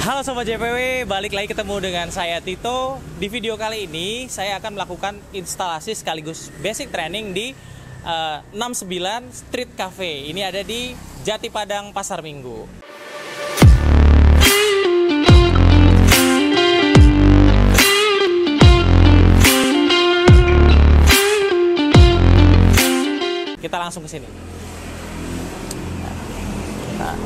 Halo Sobat JPW, balik lagi ketemu dengan saya Tito. Di video kali ini saya akan melakukan instalasi sekaligus basic training di 69 Street Cafe. Ini ada di Jati Padang, Pasar Minggu. Kita langsung ke sini. Nah,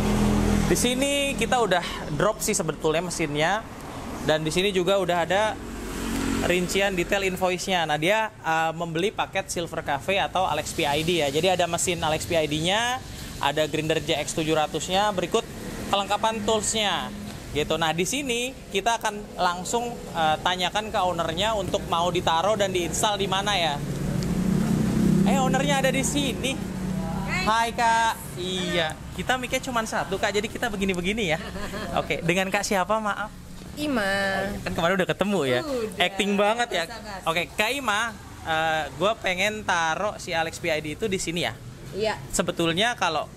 di sini kita udah drop sih sebetulnya mesinnya, dan di sini juga udah ada rincian detail invoice-nya. Nah, dia membeli paket Silver Cafe atau Alex PID ya. Jadi ada mesin Alex PID-nya, ada grinder JX 700-nya, berikut kelengkapan tools-nya gitu. Nah, di sini kita akan langsung tanyakan ke ownernya untuk mau ditaruh dan diinstal di mana ya. Ownernya ada di sini. Hai Kak. Iya, kita mic-nya cuma satu Kak, jadi kita begini-begini ya. Oke, dengan Kak siapa, maaf? Ima. Kan kemarin udah ketemu ya. Acting banget ya. Oke, Kak Ima, gue pengen taruh si Alex PID itu di sini ya. Iya. Sebetulnya kalau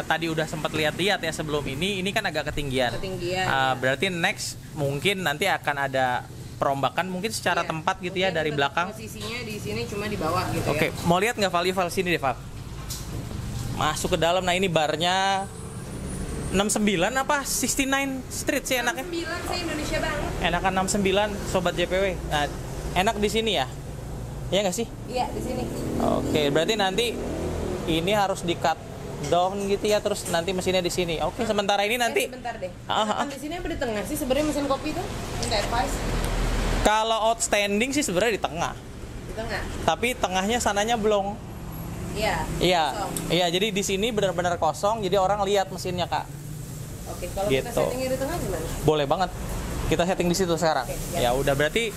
tadi udah sempat lihat-lihat ya sebelum ini kan agak ketinggian. Berarti next mungkin nanti akan ada perombakan mungkin secara tempat gitu ya, dari belakang. Posisinya di sini cuma di bawah gitu. Oke, mau lihat nggak Val sini deh Val. Masuk ke dalam. Nah, ini barnya 69 apa 69 Street sih enaknya? 69 sih Indonesia banget. Enakan 69 Sobat JPW. Nah, enak di sini ya? Iya nggak sih? Iya, di sini. Oke, berarti nanti ini harus di cut down gitu ya, terus nanti mesinnya di sini. Oke, sementara ini nanti. Sebentar deh. Di sini apa di tengah sih sebenarnya mesin kopi tuh? Minta advice. Kalau outstanding sih sebenarnya di tengah. Di tengah. Tapi tengahnya sananya belum. Iya. Iya, jadi di sini benar-benar kosong, jadi orang lihat mesinnya, Kak. Oke, kalau Gitu. kita settingnya di tengah gimana? Boleh banget. Kita setting di situ sekarang. Oke, ya udah, berarti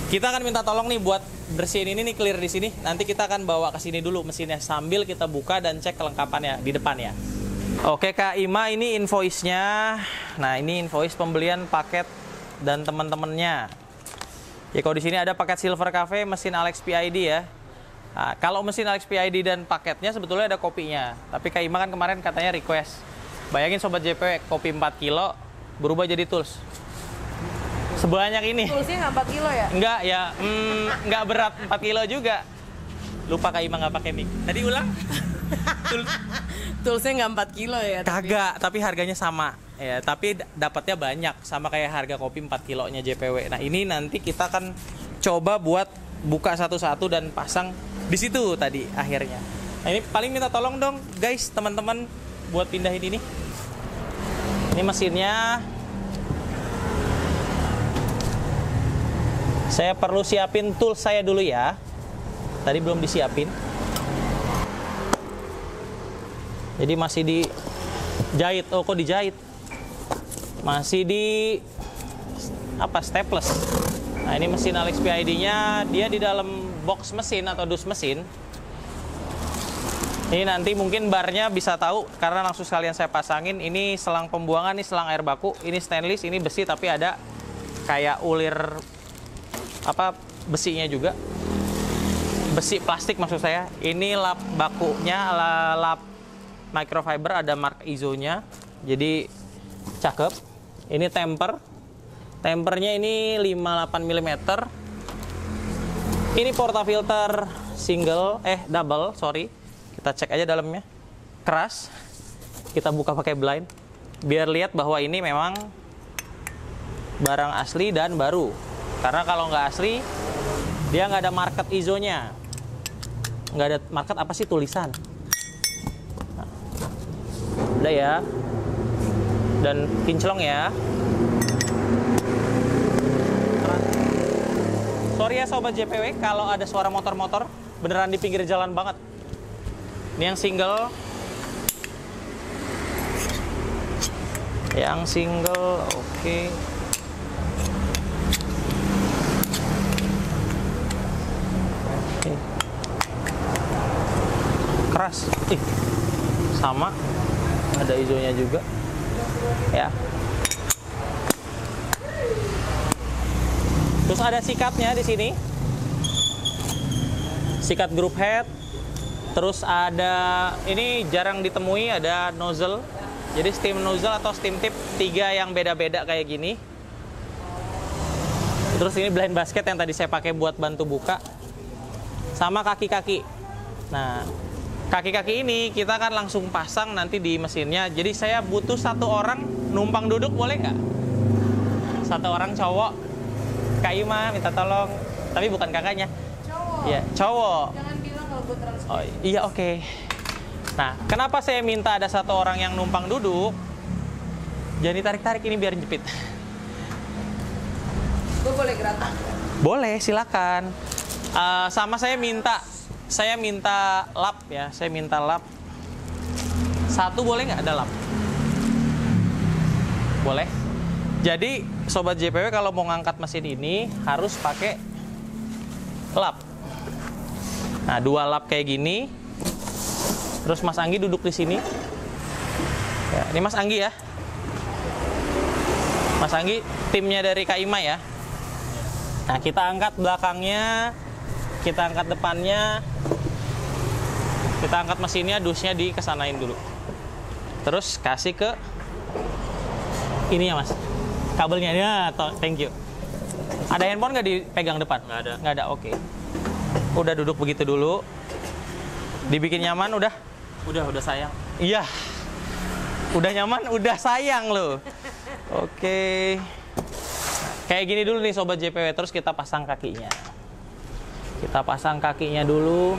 kita akan minta tolong nih buat bersihin ini nih, clear di sini. Nanti kita akan bawa ke sini dulu mesinnya sambil kita buka dan cek kelengkapannya di depan ya. Oke Kak Ima, ini invoice-nya. Nah, ini invoice pembelian paket dan teman-temannya. Ya, kalau di sini ada paket Silver Cafe, mesin Alex PID ya. Nah, kalau mesin Alex PID dan paketnya sebetulnya ada kopinya. Tapi Kak Ima kan kemarin katanya request. Bayangin Sobat JP, kopi 4 kilo berubah jadi tools sebanyak ini. Toolsnya nggak 4 kilo ya? Enggak ya, enggak berat 4 kilo juga. Lupa Kak Ima nggak pakai mic. Tadi ulang. Toolsnya nggak 4 kilo ya? Kagak, tapi harganya sama. Ya, tapi dapatnya banyak, sama kayak harga kopi 4 kilonya JPW. Nah, ini nanti kita akan coba buat buka satu-satu dan pasang di situ tadi akhirnya. Nah, ini paling minta tolong dong guys, teman-teman, buat pindahin ini. Ini mesinnya. Saya perlu siapin tools saya dulu ya. Tadi belum disiapin. Jadi masih dijahit. Oh, kok dijahit? Masih di apa, staples. Nah, ini mesin Alex PID-nya, dia di dalam box mesin atau dus mesin. Ini nanti mungkin barnya bisa tahu karena langsung sekalian saya pasangin. Ini selang pembuangan, ini selang air baku, ini stainless, ini besi tapi ada kayak ulir apa besinya juga. Besi plastik maksud saya. Ini lap bakunya, lap microfiber, ada mark ISO-nya. Jadi cakep. Ini tempernya ini 58 mm. Ini portafilter double, sorry. Kita cek aja dalamnya. Keras. Kita buka pakai blind biar lihat bahwa ini memang barang asli dan baru. Karena kalau nggak asli, dia nggak ada market ISO-nya. Nggak ada market apa sih, tulisan. Nah, udah ya. Dan kinclong ya. Sorry ya Sobat JPW kalau ada suara motor-motor, beneran di pinggir jalan banget. Ini yang single. Yang single, oke. Keras. Sama. Ada ISO-nya juga. Ya. Terus ada sikatnya di sini. Sikat group head. Terus ada, ini jarang ditemui, ada nozzle Jadi steam nozzle atau steam tip 3 yang beda-beda kayak gini. Terus ini blind basket yang tadi saya pakai buat bantu buka. Sama kaki-kaki. Nah, kaki-kaki ini kita kan langsung pasang nanti di mesinnya. Jadi saya butuh 1 orang numpang duduk, boleh nggak? 1 orang cowok. Kak Ima minta tolong. Tapi bukan kakaknya. Cowok. Iya, cowok. Jangan bilang kalau gue transport. Oh, iya, oke. Nah, kenapa saya minta ada 1 orang yang numpang duduk? Jadi tarik-tarik ini biar jepit. Gue boleh geratak? Boleh, silakan. Sama saya minta lap ya. Saya minta lap. 1 boleh nggak ada lap? Boleh. Jadi sobat JPW kalau mau ngangkat mesin ini harus pakai lap. Nah, 2 lap kayak gini. Terus Mas Anggi duduk di sini. Ya, ini Mas Anggi ya. Mas Anggi timnya dari Kak Ima ya. Nah, kita angkat belakangnya, kita angkat depannya, kita angkat mesinnya, dusnya dikesanain dulu. Terus kasih ke ini ya Mas, kabelnya ya. Thank you. Ada handphone nggak dipegang depan? Nggak ada. Nggak ada, oke. Udah duduk begitu dulu. Dibikin nyaman udah? Udah sayang. Iya. Udah nyaman, udah sayang loh. Oke. Kayak gini dulu nih sobat JPW, terus kita pasang kakinya. Kita pasang kakinya dulu.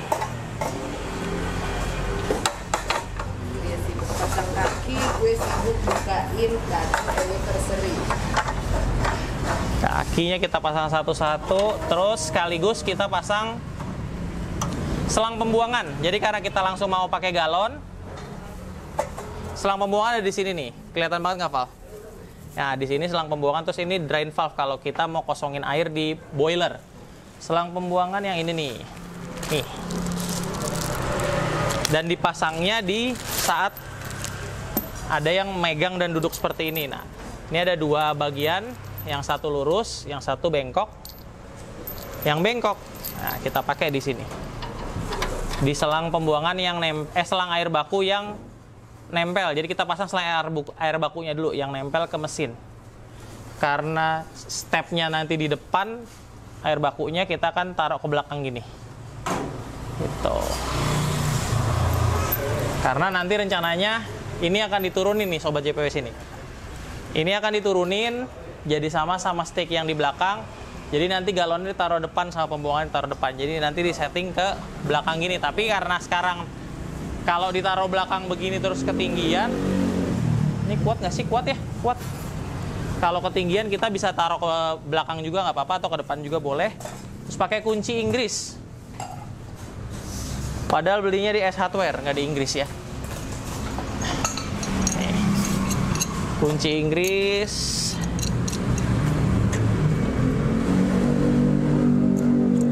Dia sibuk pasang kaki, gue sibuk bukain kaki anniversary. Kakinya kita pasang satu-satu, terus sekaligus kita pasang selang pembuangan. Jadi karena kita langsung mau pakai galon, selang pembuangan ada di sini nih. Kelihatan banget nggak, Val? Nah, di sini selang pembuangan, terus ini drain valve kalau kita mau kosongin air di boiler. Selang pembuangan yang ini nih. Nih. Dan dipasangnya di saat ada yang megang dan duduk seperti ini. Nah, ini ada 2 bagian, yang satu lurus, yang satu bengkok. Yang bengkok, nah kita pakai di sini. Di selang pembuangan yang selang air baku yang nempel. Jadi kita pasang selang air bakunya dulu yang nempel ke mesin. Karena stepnya nanti di depan, air bakunya kita akan taruh ke belakang gini. Gitu. Karena nanti rencananya ini akan diturunin nih sobat JPW sini. Ini akan diturunin jadi sama stick yang di belakang. Jadi nanti galonnya ditaruh depan sama pembuangan ditaruh depan. Jadi nanti disetting ke belakang gini. Tapi karena sekarang kalau ditaruh belakang begini terus ketinggian, ini kuat nggak sih? Kuat ya? Kuat. Kalau ketinggian kita bisa taruh ke belakang juga nggak apa-apa, atau ke depan juga boleh. Terus pakai kunci Inggris. Padahal belinya di S Hardware, nggak di Inggris ya. Nih. Kunci Inggris.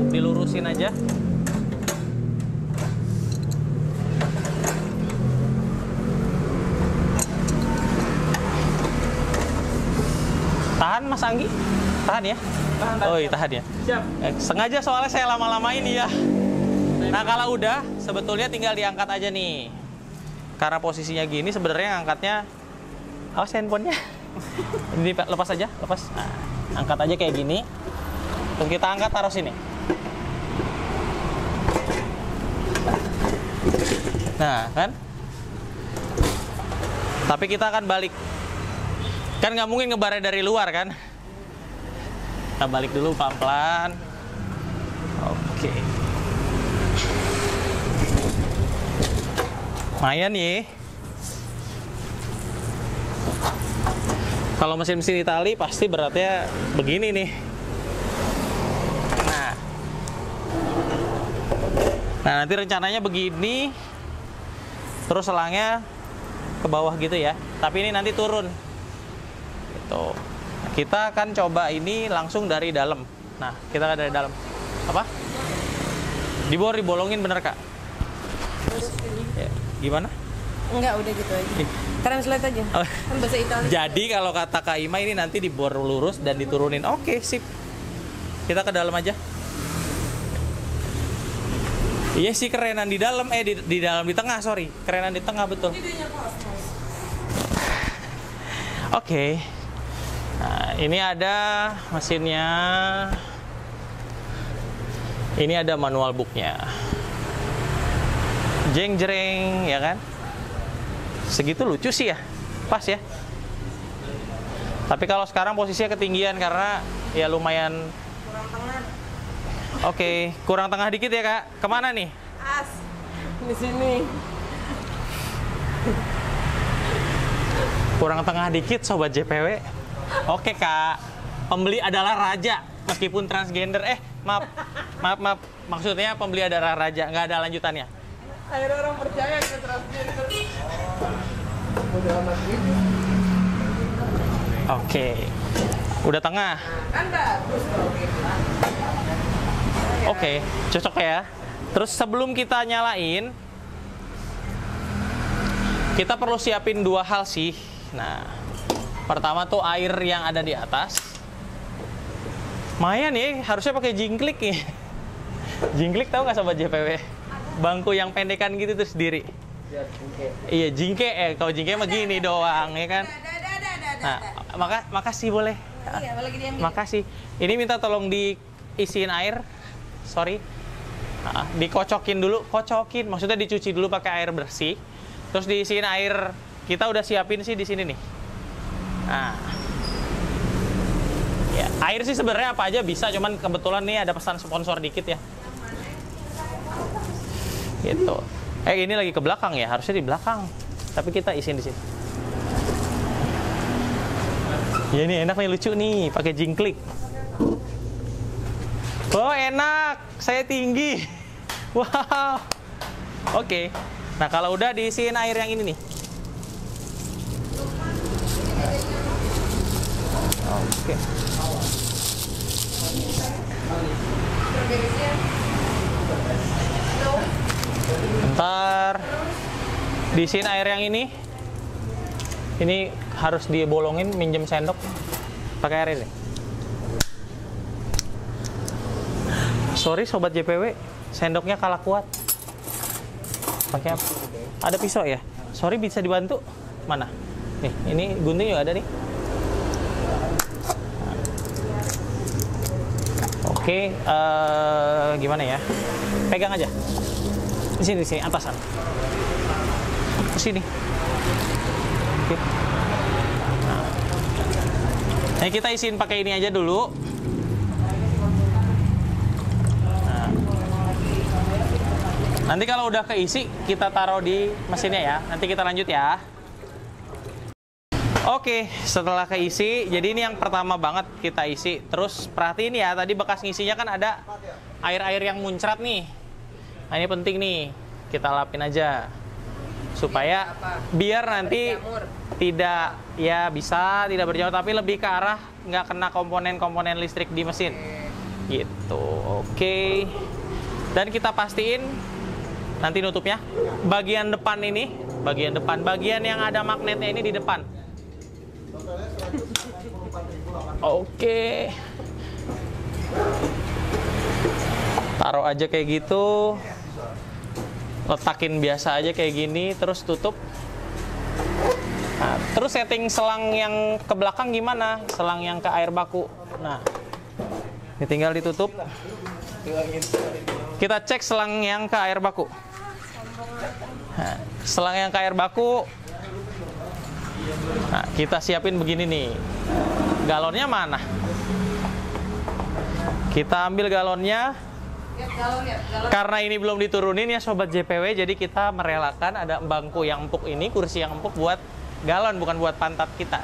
Dilurusin aja. Tahan Mas Anggi? Tahan ya? Tahan. Oh iya, tahan ya? Siap. Sengaja soalnya saya lama-lamain ya. Nah kalau udah, sebetulnya tinggal diangkat aja nih. Karena posisinya gini, sebenarnya angkatnya... Awas handphonenya. Ini lepas aja, lepas. Nah, angkat aja kayak gini. Terus kita angkat, taruh sini. Nah, kan? Tapi kita akan balik. Kan nggak mungkin ngebarnya dari luar kan? Kita balik dulu pelan-pelan. Oke. Lumayan ya. Kalau mesin-mesin Itali pasti beratnya begini nih. Nah, nanti rencananya begini. Terus selangnya ke bawah gitu ya. Tapi ini nanti turun. Gitu. Kita akan coba ini langsung dari dalam. Nah, kita dari dalam. Apa? Dibolongin bener Kak? Ya, gimana? Enggak, udah gitu aja. Translate aja. Oh. Kan bahasa Italia. Jadi kalau kata Kak Ima ini nanti dibor lurus dan diturunin. Oke, sip. Kita ke dalam aja. Iya sih kerenan di dalam, di dalam di tengah, sorry. Kerenan di tengah betul. Ini dia kosmos. Oke. Nah, ini ada mesinnya. Ini ada manual booknya. Jeng jreng, ya kan? Segitu lucu sih ya, pas ya. Tapi kalau sekarang posisinya ketinggian karena ya lumayan. Kurang tengah. Oke, kurang tengah dikit ya kak. Kemana nih? As. Di sini. Kurang tengah dikit sobat JPW. Oke kak, pembeli adalah raja meskipun transgender. Maaf. Maksudnya pembeli adalah raja, nggak ada lanjutannya. Akhirnya orang percaya kita transgender. Udah amat gitu. Oke, udah tengah. Kan bagus kalau gitu. Oke, cocok ya. Terus sebelum kita nyalain, kita perlu siapin dua hal sih. Nah, pertama tuh air yang ada di atas. Lumayan ya, harusnya pakai jingklik nih. Jingklik tahu nggak sobat JPW? Bangku yang pendekan gitu terus diri. Iya, jingke. Kalau jingke mah gini doang, ya kan? Nah, makasih boleh. Iya, boleh gini ambil. Makasih. Ini minta tolong diisiin air. Sorry. Nah, dikocokin dulu, maksudnya dicuci dulu pakai air bersih. Terus diisiin air. Kita udah siapin sih di sini nih. Nah. Ya, air sih sebenarnya apa aja bisa, cuman kebetulan nih ada pesan sponsor dikit ya. Gitu. Ini lagi ke belakang ya, harusnya di belakang. Tapi kita isiin di sini. Ya ini enak nih, lucu nih, pakai jingklik. Oh enak, saya tinggi. Wow. Oke. Nah kalau udah diisiin air yang ini nih. Oke. Ntar diisiin air yang ini. Ini harus dibolongin, minjem sendok. Pakai air ini. Sorry sobat JPW, sendoknya kalah kuat. Pakai apa? Ada pisau ya? Sorry, bisa dibantu? Mana? Nih, ini gunting juga ada nih. Oke, gimana ya? Pegang aja. Di sini, atasan. Ke sini. Oke. Nah, kita isiin pakai ini aja dulu. Nah. Nanti kalau udah keisi, kita taruh di mesinnya ya. Nanti kita lanjut ya. Oke, setelah keisi, jadi ini yang pertama banget kita isi. Terus perhatiin ya, tadi bekas ngisinya kan ada air-air yang muncrat nih. Nah ini penting nih, kita lapin aja. Supaya biar nanti tidak, ya bisa tidak berjauh, tapi lebih ke arah nggak kena komponen-komponen listrik di mesin. Gitu, oke. Dan kita pastiin, nanti nutupnya, bagian depan ini, bagian yang ada magnetnya ini di depan. Oke. Taruh aja kayak gitu. Letakin biasa aja kayak gini, terus tutup. Nah, terus setting selang yang ke belakang gimana? Selang yang ke air baku. Nah, ini tinggal ditutup. Kita cek selang yang ke air baku. Nah, selang yang ke air baku. Nah, kita siapin begini nih. Galonnya mana? Kita ambil galonnya. Karena ini belum diturunin ya sobat JPW, jadi kita merelakan ada bangku yang empuk ini, kursi yang empuk buat galon, bukan buat pantat kita.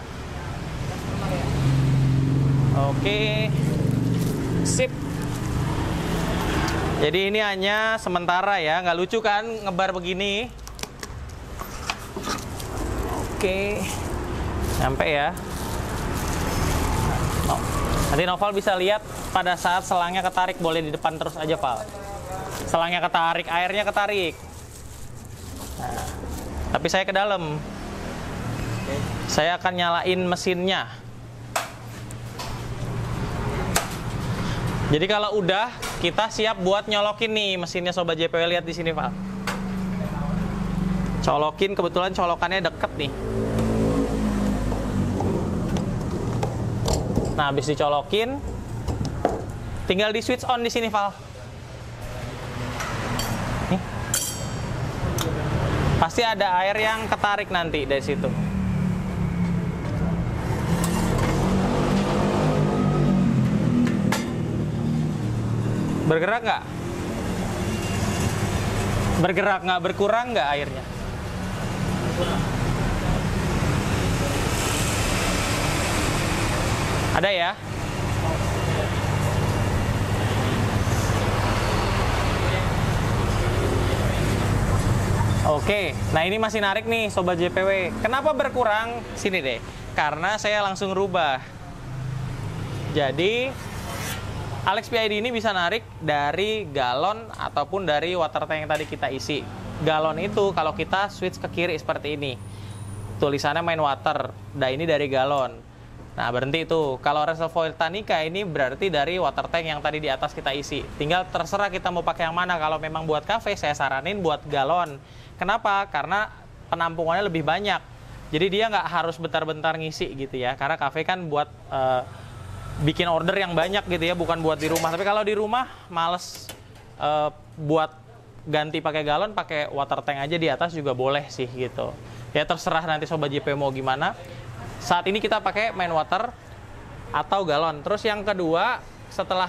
Oke. Sip. Jadi ini hanya sementara ya, nggak lucu kan ngebar begini. Oke. Nyampe ya. Nanti Noval bisa lihat pada saat selangnya ketarik, boleh di depan terus aja, Val. Selangnya ketarik, airnya ketarik. Nah, tapi saya ke dalam. Saya akan nyalain mesinnya. Jadi kalau udah, kita siap buat nyolokin nih mesinnya sobat JPW, lihat di sini, Val. Colokin, kebetulan colokannya deket nih. Nah, habis dicolokin, tinggal di switch on di sini, Val. Nih. Pasti ada air yang ketarik nanti dari situ. Bergerak nggak? Bergerak nggak? Berkurang nggak airnya? Ada ya? Oke, nah ini masih narik nih Sobat JPW. Kenapa berkurang? Sini deh, karena saya langsung rubah. Jadi Alex PID ini bisa narik dari galon ataupun dari water tank yang tadi kita isi. Galon itu kalau kita switch ke kiri seperti ini, tulisannya main water. Nah, ini dari galon. Nah, berhenti itu. Kalau reservoir Tanika ini berarti dari water tank yang tadi di atas kita isi. Tinggal terserah kita mau pakai yang mana. Kalau memang buat cafe, saya saranin buat galon. Kenapa? Karena penampungannya lebih banyak. Jadi dia nggak harus bentar-bentar ngisi gitu ya. Karena cafe kan buat bikin order yang banyak gitu ya, bukan buat di rumah. Tapi kalau di rumah males buat ganti pakai galon, pakai water tank aja di atas juga boleh sih gitu. Ya terserah nanti Sobat JP mau gimana. Saat ini kita pakai main water atau galon. Terus yang kedua, setelah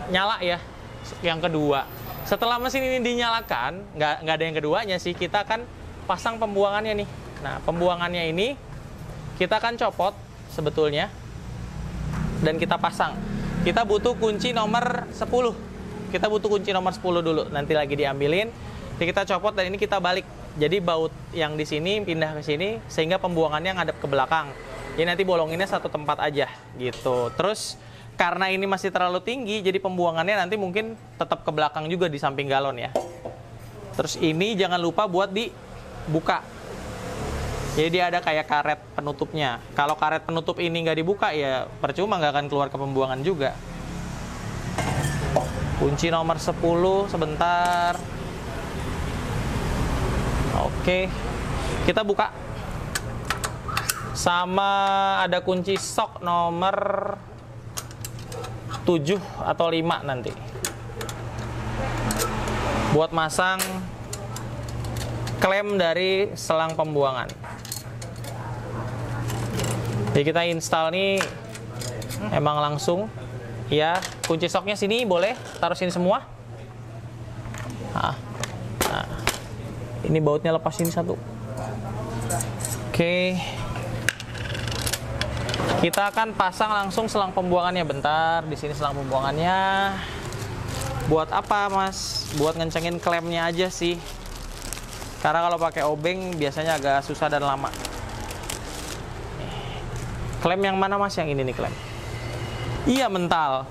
nyala ya, yang kedua, setelah mesin ini dinyalakan, nggak ada yang keduanya sih, kita akan pasang pembuangannya nih. Nah, pembuangannya ini kita akan copot sebetulnya dan kita pasang. Kita butuh kunci nomor 10. Kita butuh kunci nomor 10 dulu. Nanti lagi diambilin. Jadi kita copot dan ini kita balik. Jadi baut yang di sini pindah ke sini sehingga pembuangannya ngadep ke belakang. Jadi nanti bolonginnya satu tempat aja gitu. Terus karena ini masih terlalu tinggi, jadi pembuangannya nanti mungkin tetap ke belakang juga di samping galon ya. Terus ini jangan lupa buat dibuka. Jadi dia ada kayak karet penutupnya. Kalau karet penutup ini nggak dibuka ya percuma, nggak akan keluar ke pembuangan juga. Kunci nomor 10 sebentar. Oke, kita buka. Sama ada kunci sok nomor 7 atau 5 nanti. Buat masang klem dari selang pembuangan. Jadi kita install nih emang langsung ya, kunci soknya sini boleh taruh sini semua. Nah, ini bautnya lepas ini satu. Oke, kita akan pasang langsung selang pembuangannya. Bentar, di sini selang pembuangannya. Buat apa Mas? Buat ngencengin klemnya aja sih. Karena kalau pakai obeng biasanya agak susah dan lama. Klem yang mana Mas? Yang ini nih klem. Iya, mental.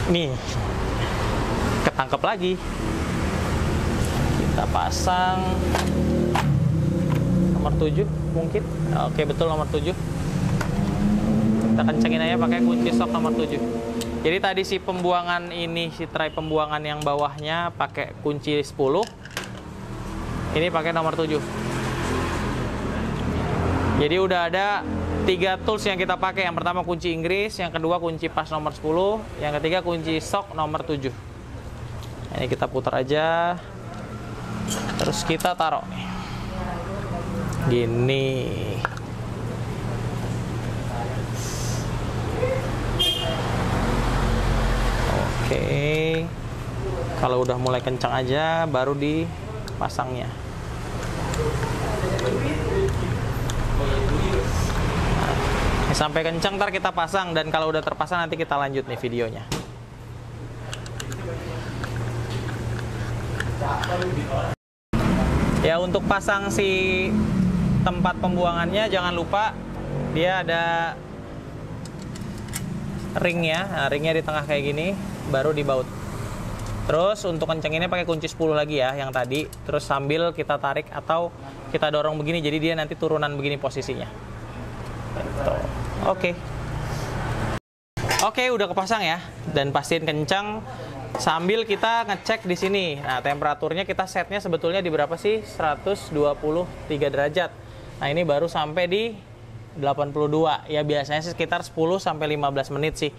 Nih. Ketangkep lagi. Kita pasang nomor 7 mungkin. Oke, betul nomor 7. Kita kencengin aja pakai kunci sok nomor 7. Jadi tadi si pembuangan ini, si tray pembuangan yang bawahnya pakai kunci 10. Ini pakai nomor 7. Jadi udah ada 3 tools yang kita pakai. Yang pertama kunci Inggris, yang kedua kunci pas nomor 10, yang ketiga kunci sok nomor 7. Ini kita putar aja. Terus kita taruh. Gini. Oke. Kalau udah mulai kencang aja baru dipasangnya. Sampai kencang ntar kita pasang, dan kalau udah terpasang nanti kita lanjut nih videonya. Ya, untuk pasang si tempat pembuangannya jangan lupa dia ada ringnya. Nah, ringnya di tengah kayak gini, baru dibaut. Terus untuk kencenginnya pakai kunci 10 lagi ya yang tadi. Terus sambil kita tarik atau kita dorong begini, jadi dia nanti turunan begini posisinya. Gitu. Oke, udah kepasang ya, dan pastiin kencang sambil kita ngecek di sini. Nah, temperaturnya kita setnya sebetulnya di berapa sih? 123 derajat. Nah, ini baru sampai di 82. Ya biasanya sekitar 10 sampai 15 menit sih.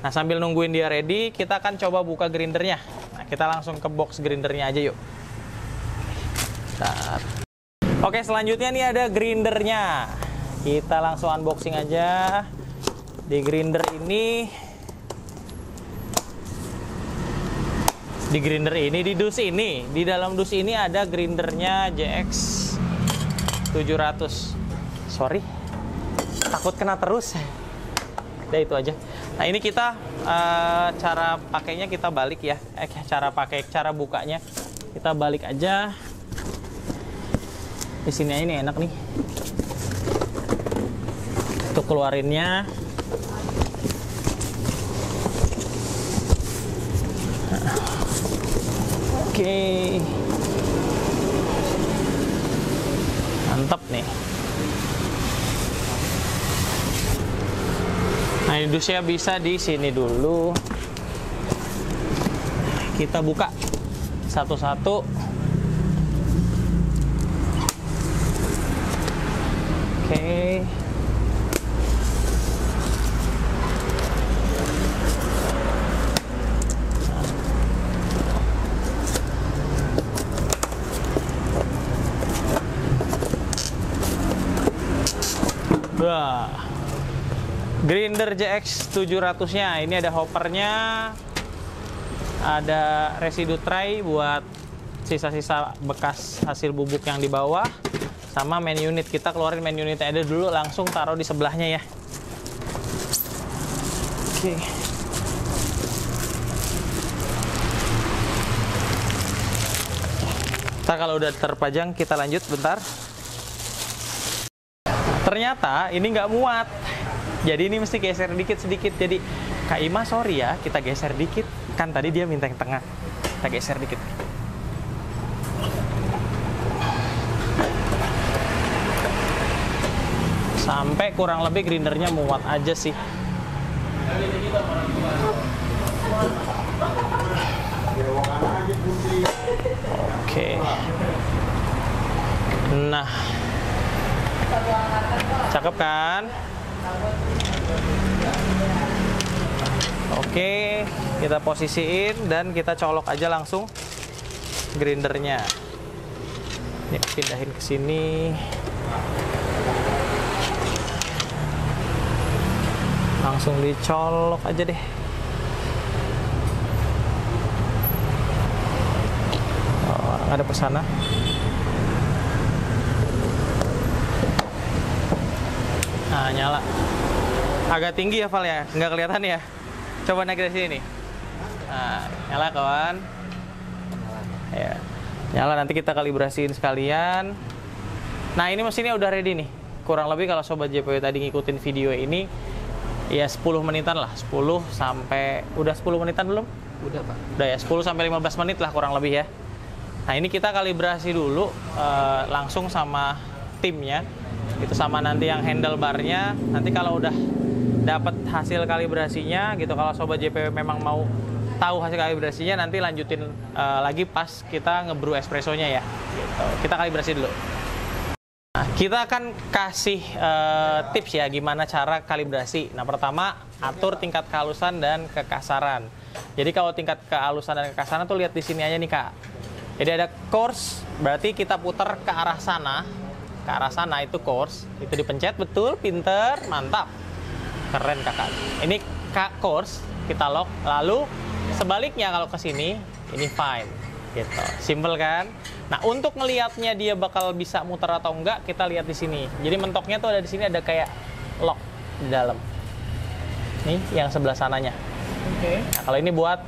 Nah, sambil nungguin dia ready, kita akan coba buka grindernya. Nah, kita langsung ke box grindernya aja yuk. Bentar. Oke, selanjutnya nih ada grindernya. Kita langsung unboxing aja. Di grinder ini, di dus ini, di dalam dus ini ada grindernya JX 700. Sorry, takut kena terus. Udah itu aja. Nah, ini kita cara pakainya kita balik ya. Cara bukanya kita balik aja. Di sini ini enak nih. Untuk keluarinnya. Oke. Mantap nih. Nah, ini dusnya bisa di sini dulu. Kita buka satu-satu. Oke. Wah. Grinder JX 700-nya. Ini ada hoppernya. Ada residu tray buat sisa-sisa bekas hasil bubuk yang di bawah. Sama main unit. Kita keluarin main unitnya ada dulu, langsung taruh di sebelahnya ya. Oke. Ntar kalau udah terpajang kita lanjut bentar. Ternyata ini nggak muat. Jadi ini mesti geser dikit-sedikit. Jadi Kak Ima sorry ya, kita geser dikit. Kan tadi dia minta yang tengah. Kita geser dikit. Sampai kurang lebih grindernya muat aja sih. Oke. Nah, cakep kan? Oke, kita posisiin dan kita colok aja langsung grindernya. Ini pindahin ke sini. Langsung dicolok aja deh. Oh, ada pesana. Nah, nyala. Agak tinggi ya, Val ya? Nggak kelihatan ya? Coba naik dari sini nih. Nah, nyala kawan. Ya. Nyala, nanti kita kalibrasiin sekalian. Nah, ini mesinnya udah ready nih. Kurang lebih kalau Sobat JPW tadi ngikutin video ini, ya 10 menitan lah. 10 sampai... Udah 10 menitan belum? Udah, Pak. Udah ya, 10 sampai 15 menit lah kurang lebih ya. Nah, ini kita kalibrasi dulu langsung sama timnya. Itu sama nanti yang handlebarnya. Nanti kalau udah dapat hasil kalibrasinya gitu, kalau Sobat JPW memang mau tahu hasil kalibrasinya, nanti lanjutin lagi pas kita ngebrew espressonya ya gitu. Kita kalibrasi dulu. Nah, kita akan kasih tips ya gimana cara kalibrasi. Nah, pertama atur tingkat kehalusan dan kekasaran. Jadi kalau tingkat kehalusan dan kekasaran tuh lihat di sini aja nih Kak. Jadi ada coarse, berarti kita putar ke arah sana. Ke arah sana itu coarse, itu dipencet, betul, pinter, mantap. Keren Kakak. Ini coarse, kita lock. Lalu sebaliknya kalau ke sini, ini fine. Gitu. Simple kan? Nah, untuk ngelihatnya dia bakal bisa muter atau enggak, kita lihat di sini. Jadi mentoknya tuh ada di sini, ada kayak lock di dalam. Nih, yang sebelah sananya. Oke. Nah, kalau ini buat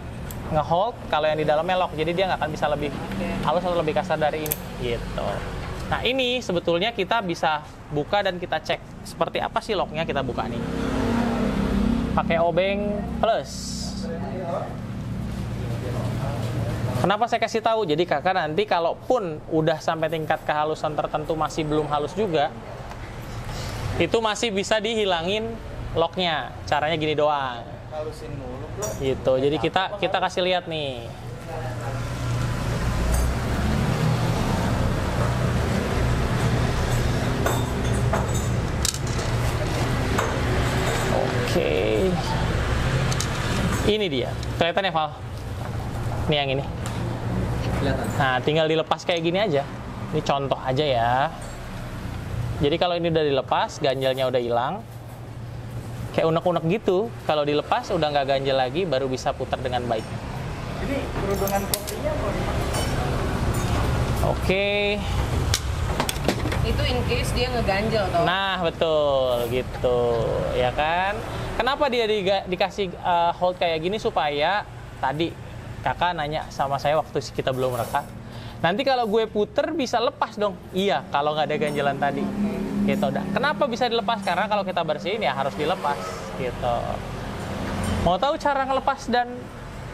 nge-hold, kalau yang di dalamnya lock. Jadi dia nggak akan bisa lebih halus atau lebih kasar dari ini. Gitu. Nah, ini sebetulnya kita bisa buka dan kita cek seperti apa sih locknya, kita buka nih. Pakai obeng plus. Kenapa saya kasih tahu? Jadi Kakak nanti kalaupun udah sampai tingkat kehalusan tertentu masih belum halus juga, itu masih bisa dihilangin locknya. Caranya gini doang. Halusin mulu, Bro. Gitu. Jadi kita kasih lihat nih. Ini dia. Kelihatan ya, Val? Ini yang ini. Kelihatan. Nah, tinggal dilepas kayak gini aja. Ini contoh aja ya. Jadi kalau ini udah dilepas, ganjalnya udah hilang. Kayak unek-unek gitu. Kalau dilepas udah nggak ganjel lagi, baru bisa putar dengan baik. Ini kerudungan kopinya mau dipakai? Oke. Itu in case dia ngeganjel toh. Nah, betul gitu. Ya kan? Kenapa dia dikasih hold kayak gini? Supaya tadi kakak nanya sama saya waktu kita belum rekam. Nanti kalau gue puter bisa lepas dong. Iya, kalau nggak ada ganjelan tadi. Gitu udah. Kenapa bisa dilepas? Karena kalau kita bersihin ya harus dilepas. Gitu. Mau tahu cara ngelepas dan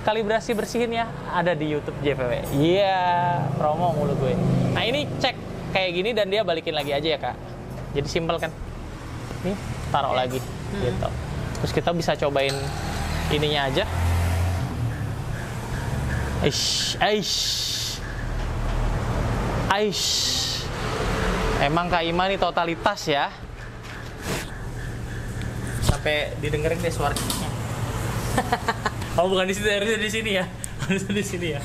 kalibrasi bersihinnya? Ada di YouTube JPW. Iya, promo mulu gue. Nah ini cek kayak gini dan dia balikin lagi aja ya kak. Jadi simpel kan. Nih, taruh lagi. Gitu. Terus kita bisa cobain ininya aja. Aish. Emang Kak Ima nih totalitas ya. Sampai didengerin deh suaranya. Oh bukan di sini, harusnya di sini ya. Harusnya di sini ya.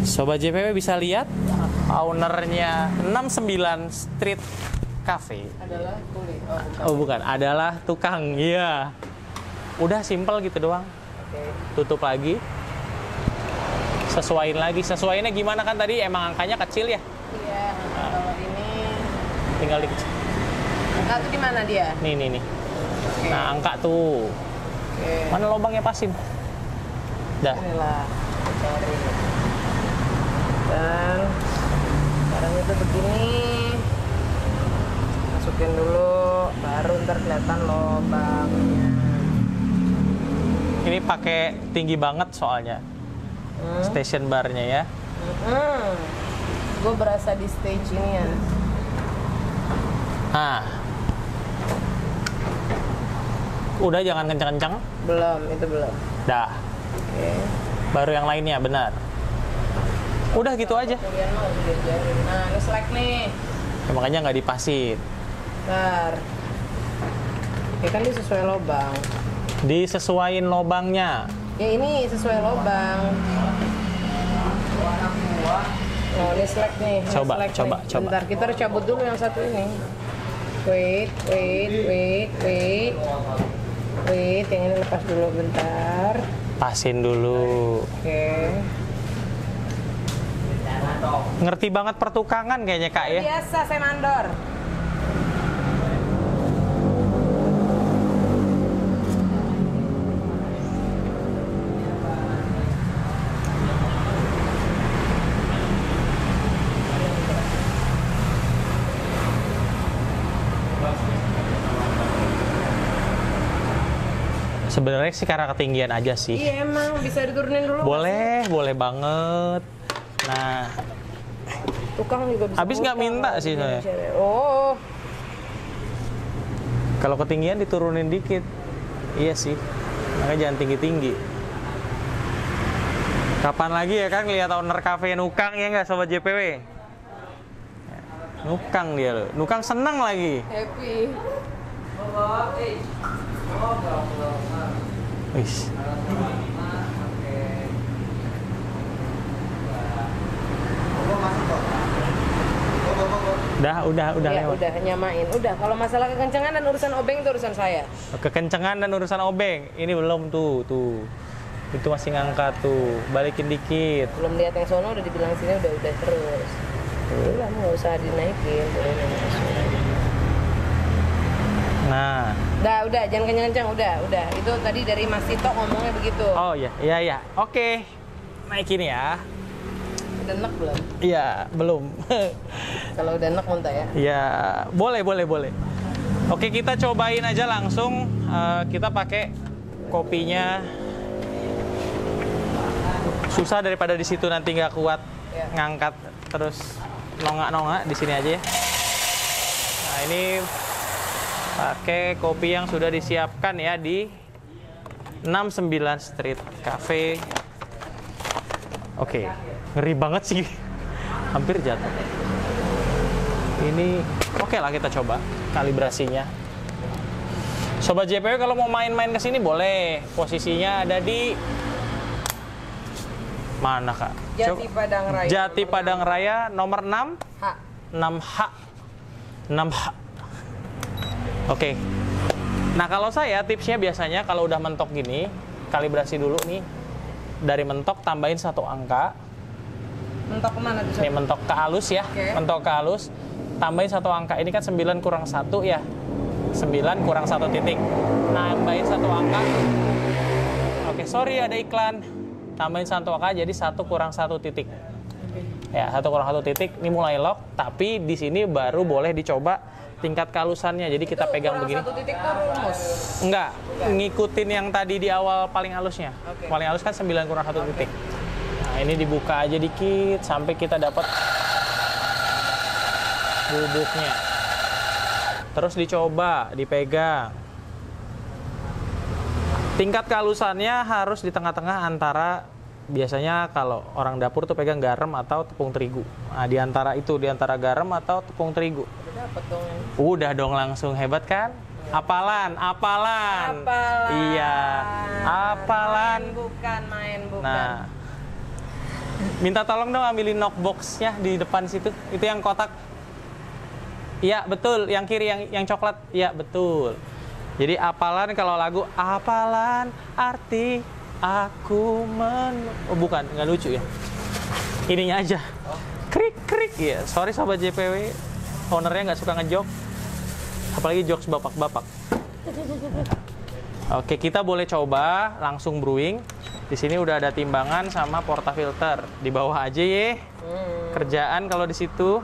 Sobat JPW bisa lihat ownernya 69 Street Cafe. Adalah kulit. Oh bukan, adalah tukang. Iya. Udah simple gitu doang. Oke. Tutup lagi. Sesuaiin lagi. Sesuaiinnya gimana kan tadi emang angkanya kecil ya? Iya. Kalau ini Tinggal dikecil. angka tuh di mana dia? Nih. Oke. Nah, angka tuh. Oke. Mana lubangnya pasin? Dah. Inilah cari. Dan sekarang itu begini. Masukin dulu, baru ntar kelihatan lubangnya. Ini pakai tinggi banget soalnya. Station bar-nya ya. Gue berasa di stage ini ya. Nah. Udah jangan kencang-kencang. Belum, itu belum. Dah. Oke. Baru yang lainnya, benar. Udah gitu aja. Kalian mau diajarin. Nah, ini slack nih. Ya, makanya nggak dipasin. Bentar. Ya kan dia sesuai lubang. Disesuaiin lubangnya. Ya ini sesuai lubang. Oh, ini slack nih. Ini Coba, slack coba, nih. coba. Bentar, kita harus cabut dulu yang satu ini. Wait. Yang ini lepas dulu bentar. Pasin dulu. Oke. Ngerti banget pertukangan kayaknya kak ya. Biasa saya mandor. Sebenarnya sih karena ketinggian aja sih. Iya emang bisa diturunin dulu. Boleh banget. Nah, Tukang juga bisa. Habis nggak minta sih saya. Oh. kalau ketinggian diturunin dikit. Iya sih. Makanya jangan tinggi-tinggi. Kapan lagi ya kan lihat owner cafe nukang ya nggak sobat JPW? Nukang dia loh. Nukang senang lagi. Happy. Wis. Udah Ya, lewat. udah nyamain. Udah, kalau masalah kekencangan dan urusan obeng itu urusan saya. Kekencengan dan urusan obeng. Ini belum tuh. Itu masih ngangkat tuh. Balikin dikit. Belum lihat yang sono udah dibilang sini udah terus. Udah nggak usah dinaikin, boleh naikin. Nah. Udah, jangan kencang-kencang, udah. Itu tadi dari Mas Tito ngomongnya begitu. Oh iya. Oke. Naikin ya. Udah enak belum? Iya, belum. Kalau udah enak muntah ya. Ya, boleh. Oke, kita cobain aja langsung. Kita pakai kopinya. Susah daripada di situ nanti nggak kuat Ya. ngangkat terus nongak di sini aja ya. Nah, ini pakai kopi yang sudah disiapkan ya di 69 Street Cafe. Oke, ngeri banget sih. Hampir jatuh. Ini oke lah kita coba kalibrasinya. Sobat JPW kalau mau main-main ke sini boleh. Posisinya ada di mana, Kak? Jati Padang Raya. Jati Padang Raya nomor 6. H. 6H. 6H. Oke. Nah, kalau saya tipsnya biasanya kalau udah mentok gini, kalibrasi dulu nih. Dari mentok tambahin 1 angka. Mentok kemana tuh? Nih mentok ke halus ya. Oke. Mentok ke halus. Tambahin 1 angka. Ini kan 9 kurang 1 ya. 9 kurang 1 titik. Nambahin 1 angka. Oke, sorry ada iklan. Tambahin 1 angka jadi 1 kurang 1 titik. Ya, 1 kurang 1 titik. Ini mulai lock, tapi di sini baru boleh dicoba tingkat kehalusannya. Jadi kita pegang begini. 1 titik tuh rumus. Enggak, ngikutin yang tadi di awal paling halusnya. Oke. Paling halus kan 9 kurang 1 titik. Nah, ini dibuka aja dikit sampai kita dapat bubuknya. Terus dicoba, dipegang. Tingkat kehalusannya harus di tengah-tengah antara, biasanya kalau orang dapur tuh pegang garam atau tepung terigu. Nah, di antara itu, di antara garam atau tepung terigu. Udah dapet dong. Udah dong, langsung hebat kan? Apalan. Apalan. Iya, apalan. Main bukan, main bukan. Nah, minta tolong dong ambilin knockbox-nya di depan situ. Itu yang kotak. Iya, betul. Yang kiri, yang coklat. Iya, betul. Jadi apalan kalau lagu, apalan arti aku oh, bukan, nggak lucu ya. Ininya aja. Krik. Ya, sorry Sobat JPW. Ownernya nggak suka ngejok. Apalagi jokes bapak-bapak. Oke, kita boleh coba langsung brewing. Di sini udah ada timbangan sama portafilter. Di bawah aja ya. Kerjaan kalau di situ.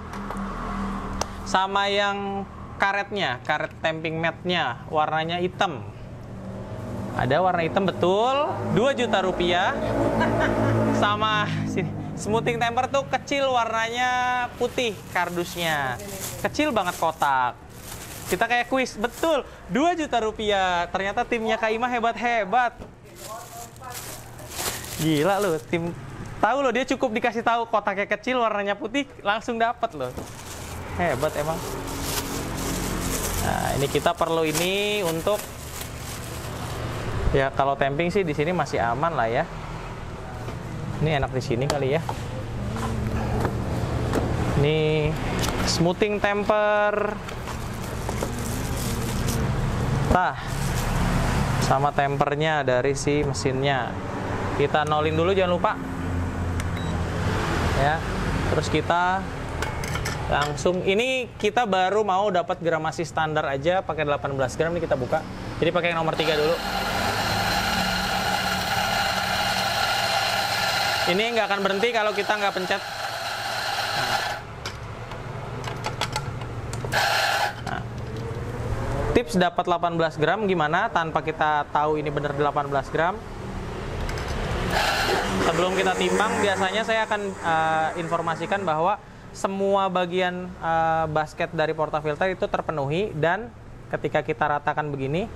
Sama yang karetnya, karet tamping mat-nya, warnanya hitam. Ada warna hitam betul, 2 juta rupiah. Sama sini, smoothing temper tuh kecil, warnanya putih kardusnya. Kecil banget kotak. Kita kayak kuis, betul, 2 juta rupiah. Ternyata timnya Kak Ima hebat-hebat. Gila loh, tim tahu loh, dia cukup dikasih tahu kotaknya kecil, warnanya putih, langsung dapat loh. Hebat emang. Nah, ini kita perlu ini untuk, ya kalau tamping sih di sini masih aman lah ya. Ini enak di sini kali ya. Ini smoothing temper. Tah. Sama tempernya dari si mesinnya. Kita nolin dulu jangan lupa. Ya. Terus kita langsung, ini kita baru mau dapat gramasi standar aja pakai 18 gram, ini kita buka. Jadi pakai yang nomor 3 dulu. Ini nggak akan berhenti kalau kita nggak pencet. Nah. Tips dapat 18 gram gimana tanpa kita tahu ini benar 18 gram. Sebelum kita timbang, biasanya saya akan informasikan bahwa semua bagian basket dari portafilter itu terpenuhi, dan ketika kita ratakan begini,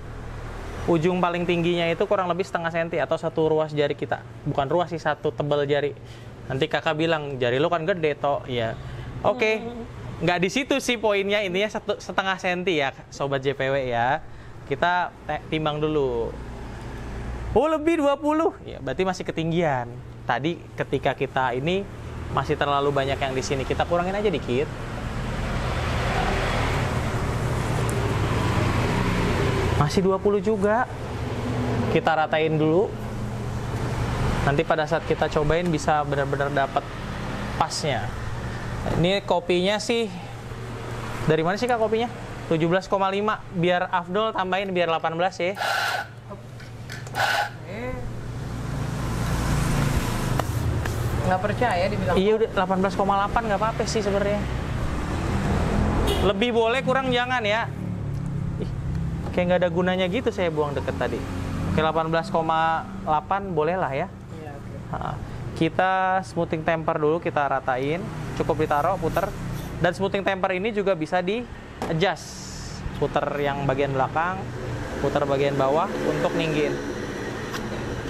ujung paling tingginya itu kurang lebih setengah senti atau 1 ruas jari kita. Bukan ruas sih, 1 tebal jari. Nanti kakak bilang, jari lu kan gede toh. Ya, oke. Nggak di situ sih poinnya, intinya 1,5 senti ya Sobat JPW ya. Kita timbang dulu. Oh, lebih 20. Ya, berarti masih ketinggian. Tadi ketika kita ini masih terlalu banyak yang di sini, kita kurangin aja dikit. Masih 20 juga. Kita ratain dulu. Nanti pada saat kita cobain bisa benar-benar dapat pasnya. Ini kopinya sih, dari mana sih Kak kopinya? 17,5. Biar afdol tambahin biar 18 ya. Nggak percaya dibilang. Iya, udah 18,8 nggak apa-apa sih sebenarnya. Lebih boleh, kurang jangan ya. Ih, kayak nggak ada gunanya gitu saya buang deket tadi. Oke, 18,8 boleh lah ya. Iya, oke. Kita smoothing temper dulu, kita ratain. Cukup ditaruh, puter. Dan smoothing temper ini juga bisa di adjust. Puter yang bagian belakang, puter bagian bawah untuk ninggin.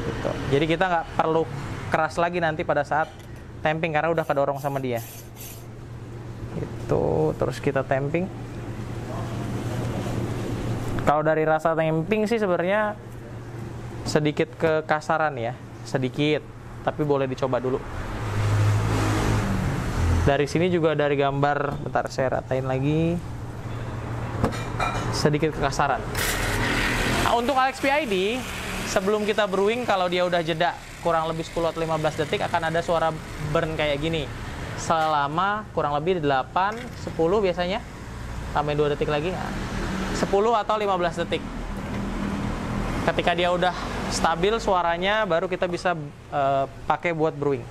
Gitu. Jadi kita nggak perlu keras lagi nanti pada saat tamping karena udah kedorong sama dia. Itu terus kita tamping. Kalau dari rasa temping sih sebenarnya sedikit kekasaran ya, sedikit, tapi boleh dicoba dulu. Dari sini juga dari gambar, bentar saya ratain lagi, sedikit kekasaran. Nah, untuk Alex PID, sebelum kita brewing, kalau dia udah jeda kurang lebih 10 atau 15 detik akan ada suara burn kayak gini. Selama kurang lebih 8, 10 biasanya, sampai 2 detik lagi, 10 atau 15 detik. Ketika dia udah stabil suaranya, baru kita bisa pakai buat brewing.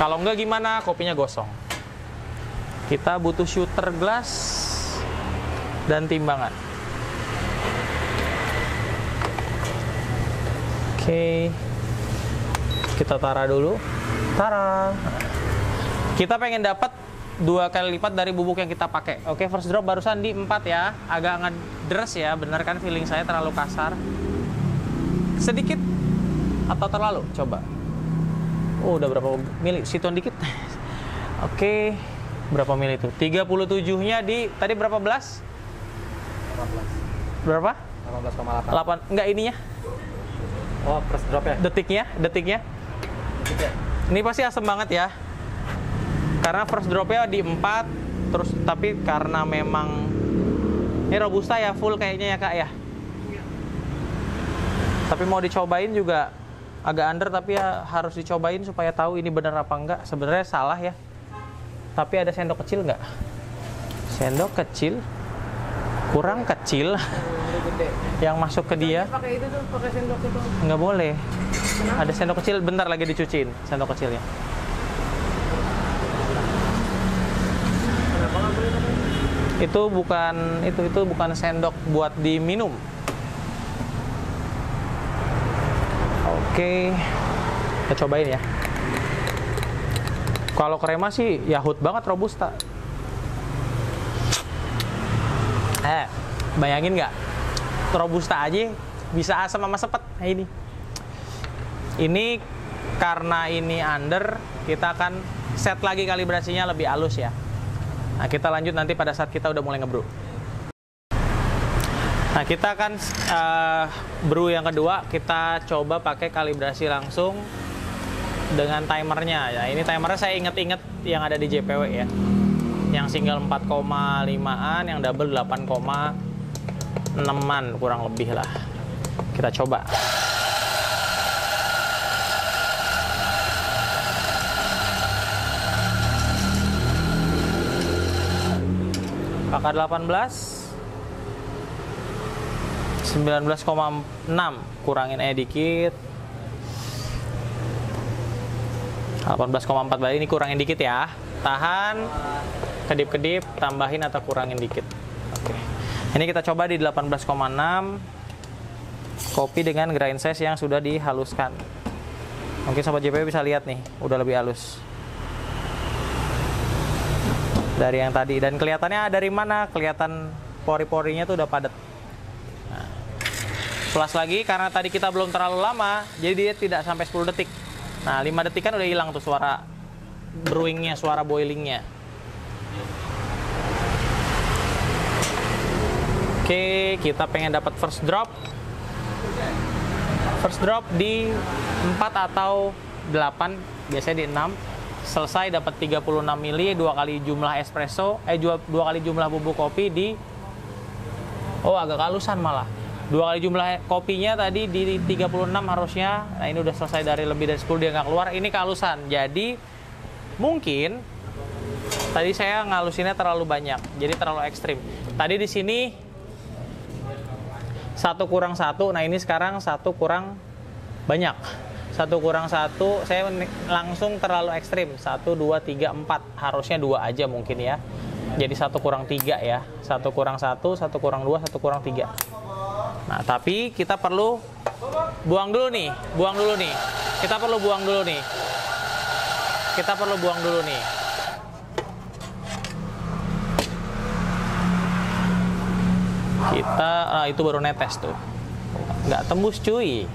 Kalau enggak gimana? Kopinya gosong. Kita butuh shooter glass dan timbangan. Oke. Kita taruh dulu. Taruh. Kita pengen dapat 2 kali lipat dari bubuk yang kita pakai. Oke, first drop barusan di 4 ya. Agak ngedres ya, bener kan feeling saya terlalu kasar? Sedikit atau terlalu? Coba. Oh, udah berapa mili? Situan dikit. Oke. Berapa mili itu? 37-nya di tadi berapa belas? 18. Berapa? 18,8. 8. Enggak ininya. Oh, first drop ya? Detiknya. Ini pasti asem banget ya. Karena first dropnya di 4, terus tapi karena memang ini robusta ya, full kayaknya ya Kak ya. Tapi mau dicobain juga agak under, tapi ya harus dicobain supaya tahu ini benar apa enggak. Sebenarnya salah ya. Tapi ada sendok kecil nggak? Sendok kecil, kurang kecil, yang masuk ke dia. Pakai itu tuh, pakai sendok itu. Nggak boleh. Ada sendok kecil, bentar lagi dicuciin sendok kecilnya. Itu bukan sendok buat diminum. Oke, kita cobain ya. Kalau krema sih Yahut banget robusta. Bayangin nggak? Robusta aja bisa asam sama sepet. Nah, ini karena ini under, kita akan set lagi kalibrasinya lebih halus ya. Nah, kita lanjut nanti pada saat kita udah mulai ngebrew. Nah, kita akan brew yang kedua, kita coba pakai kalibrasi langsung dengan timernya. Ya, ini timernya saya inget-inget yang ada di JPW ya. Yang single 4,5an, yang double 8,6an kurang lebih lah. Kita coba. Pakai 18, 19,6, kurangin dikit. 18,4, berarti ini kurangin dikit ya. Tahan, kedip-kedip, tambahin atau kurangin dikit. Oke. Ini kita coba di 18,6. Kopi dengan grind size yang sudah dihaluskan. Mungkin sobat JPW bisa lihat nih, udah lebih halus dari yang tadi. Dan kelihatannya dari mana? Kelihatan pori-porinya tuh udah padat. Nah, plus lagi karena tadi kita belum terlalu lama, jadi dia tidak sampai 10 detik. Nah, 5 detik kan udah hilang tuh suara brewingnya, suara boilingnya. Oke, kita pengen dapat first drop. First drop di 4 atau 8, biasanya di 6. Selesai dapat 36 mili, 2 kali jumlah espresso, 2 kali jumlah bubuk kopi di, oh agak kalusan malah. 2 kali jumlah kopinya tadi di 36 harusnya. Nah, ini udah selesai dari lebih dari 10, dia nggak keluar. Ini kalusan. Jadi mungkin tadi saya ngalusinnya terlalu banyak, jadi terlalu ekstrim. Tadi di sini 1 kurang 1, nah ini sekarang 1 kurang banyak. 1 kurang 1, saya langsung terlalu ekstrim. 1, 2, 3, 4. Harusnya 2 aja mungkin ya. Jadi 1 kurang 3 ya. 1 kurang 1, 1 kurang 2, 1 kurang 3. Nah, tapi kita perlu buang dulu nih. Kita perlu buang dulu nih. Kita, itu baru netes tuh. Nggak tembus cuy.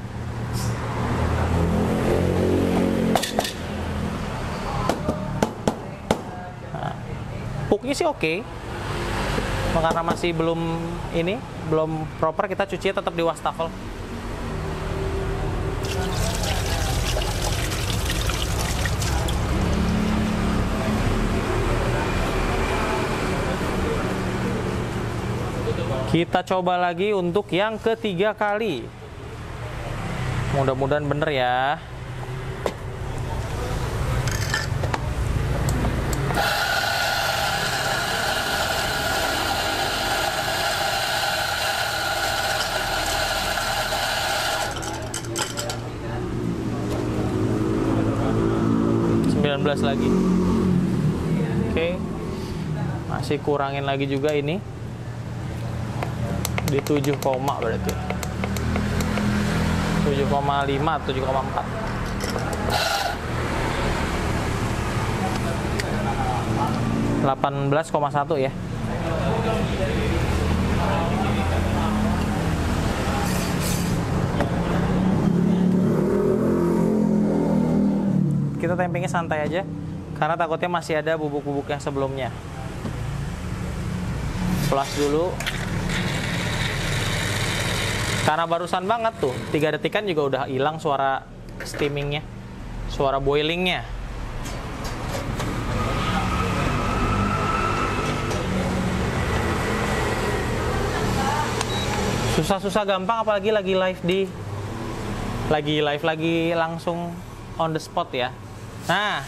Puknya sih oke. Karena masih belum proper, kita cuci tetap di wastafel. Kita coba lagi untuk yang ketiga kali. Mudah-mudahan bener ya. Lagi. Oke. Masih kurangin lagi juga ini. Di 7, berarti 7,5 atau 7,4. $18,1 ya. Kita tempingnya santai aja karena takutnya masih ada bubuk-bubuk yang sebelumnya. Flash dulu. Karena barusan banget tuh, 3 detikan juga udah hilang suara steamingnya, suara boilingnya. Susah-susah gampang, apalagi lagi langsung on the spot ya. Nah,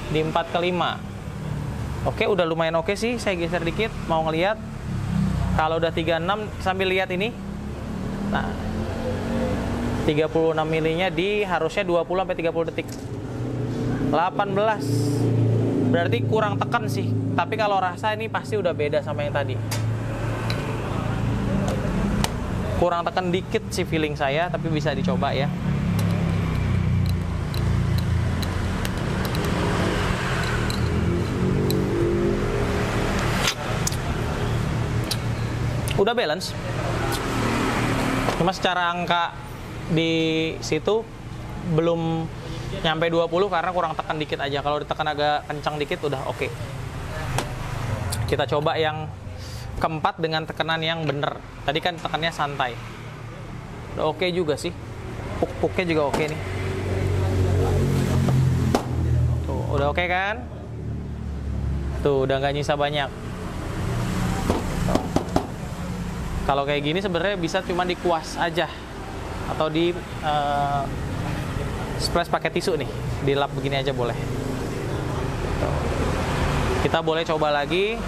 di 4/5. Oke, udah lumayan oke sih. Saya geser dikit, mau ngelihat. Kalau udah 36, sambil lihat ini. Nah, 36 milinya di harusnya 20-30 detik. 18. Berarti kurang tekan sih. Tapi kalau rasa ini pasti udah beda sama yang tadi. Kurang tekan dikit sih feeling saya, tapi bisa dicoba ya. Udah balance. Cuma secara angka di situ belum nyampe 20 karena kurang tekan dikit aja. Kalau ditekan agak kencang dikit udah oke. Kita coba yang keempat dengan tekanan yang bener. Tadi kan tekannya santai. Udah oke juga sih. Puk-puknya juga oke nih. Tuh, udah oke kan? Tuh, udah nggak nyisa banyak. Kalau kayak gini sebenarnya bisa cuma dikuas aja atau di splash pakai tisu nih, dilap begini aja boleh. Kita boleh coba lagi.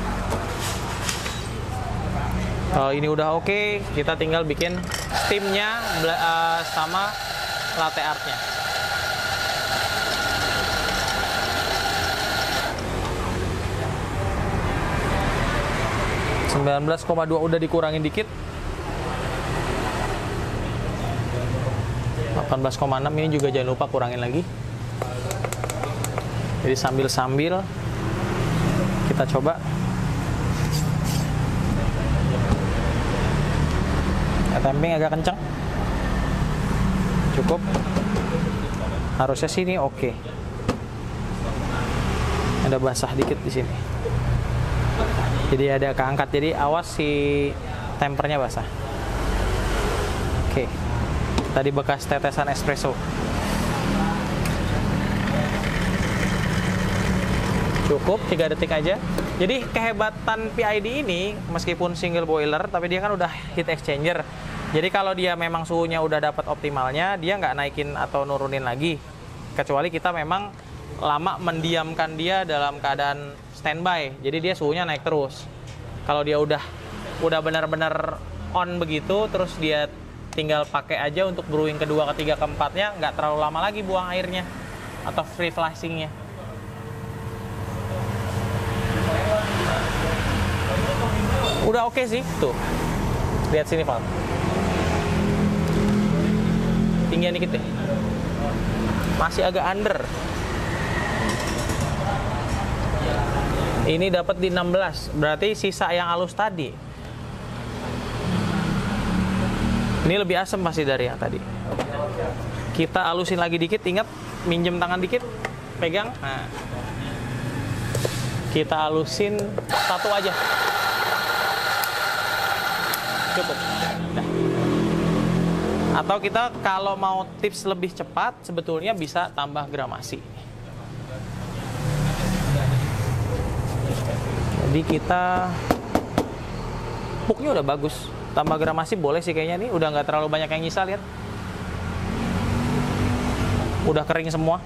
Kalau ini udah oke, kita tinggal bikin steamnya sama latte artnya. $19,2 udah dikurangin dikit. 18,6 ini juga jangan lupa kurangin lagi. Jadi sambil-sambil kita coba. Ya, temping agak kencang. Cukup. Harusnya sini oke. Ada basah dikit di sini. Jadi ada keangkat, jadi awas si tempernya basah. Oke. Tadi bekas tetesan espresso. Cukup 3 detik aja. Jadi kehebatan PID ini meskipun single boiler tapi dia kan udah heat exchanger. Jadi kalau dia memang suhunya udah dapat optimalnya, dia nggak naikin atau nurunin lagi. Kecuali kita memang lama mendiamkan dia dalam keadaan standby, jadi dia suhunya naik terus. Kalau dia udah benar-benar on begitu, terus dia tinggal pakai aja untuk brewing kedua, ketiga, keempatnya, nggak terlalu lama lagi buang airnya atau free flashingnya. Udah oke sih, tuh. Lihat sini, Val. Tinggian dikit deh. Masih agak under. Ini dapat di 16, berarti sisa yang halus tadi. Ini lebih asam pasti dari yang tadi. Kita halusin lagi dikit, ingat minjem tangan dikit, pegang. Nah, kita halusin satu aja. Cukup. Nah. Atau kita kalau mau tips lebih cepat, sebetulnya bisa tambah gramasi. Jadi kita pupuknya udah bagus. Tambah gramasi boleh sih kayaknya nih, udah nggak terlalu banyak yang nyisa, lihat. Udah kering semua.